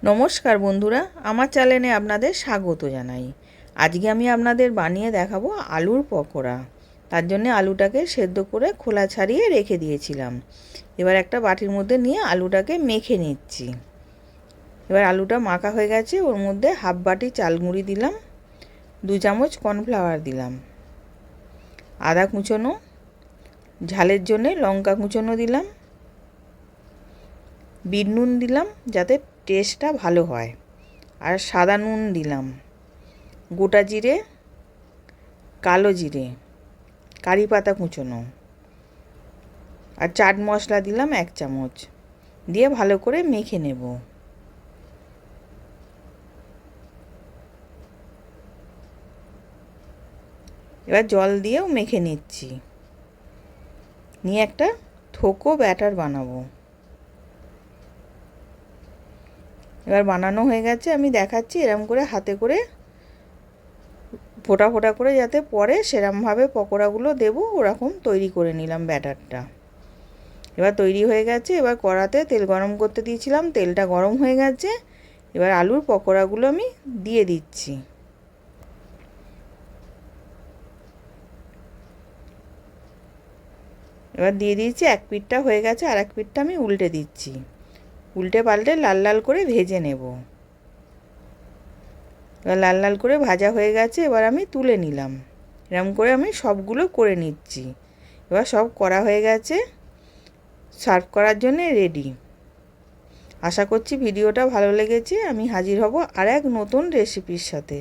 নমস্কার বন্ধুরা, আমার চ্যানেলে আপনাদের স্বাগত জানাই। আজকে আমি আপনাদের বানিয়ে দেখাবো আলুর পকোড়া। তার জন্য আলুটাকে সেদ্ধ করে খোলা ছাড়িয়ে রেখে দিয়েছিলাম। এবার একটা বাটির মধ্যে নিয়ে আলুটাকে মেখে নিচ্ছি। এবার আলুটা মাখা হয়ে গেছে, ওর মধ্যে হাফ বাটি চাল গুঁড়ি দিলাম, 2 চামচ কর্নফ্লাওয়ার দিলাম, আদা কুচনো, ঝালের জন্য লঙ্কা কুচনো দিলাম, বিট নুন দিলাম যাতে টেস্টটা ভালো হয়, আর সাদা নুন দিলাম, গোটা জিরে, কালো জিরে, কারি পাতা কুচনো, আর চাট মশলা দিলাম 1 চামচ, দিয়ে ভালো করে মেখে নেব। এবার জল দিয়েও মেখে নিচ্ছি, নিয়ে একটা থোকো ব্যাটার বানাবো। এবার বানানো হয়ে গেছে, আমি দেখাচ্ছি এরম করে হাতে করে ফোঁটা ফোঁটা করে যাতে পড়ে সেরমভাবে পকোড়াগুলো দেবো, ওরকম তৈরি করে নিলাম ব্যাটারটা। এবার তৈরি হয়ে গেছে। এবার কড়াতে তেল গরম করতে দিয়েছিলাম, তেলটা গরম হয়ে গেছে। এবার আলুর পকোড়াগুলো আমি দিয়ে দিচ্ছি। এবার দিয়ে দিয়েছি, এক পিঠটা হয়ে গেছে, আর এক পিঠটা আমি উল্টে দিচ্ছি। উল্টে পাল্টে লাল লাল করে ভেজে নেব। এবার লাল লাল করে ভাজা হয়ে গেছে, এবার আমি তুলে নিলাম। এরকম করে আমি সবগুলো করে নিচ্ছি। এবার সব করা হয়ে গেছে, সার্ভ করার জন্যে রেডি। আশা করছি ভিডিওটা ভালো লেগেছে। আমি হাজির হব আর এক নতুন রেসিপির সাথে।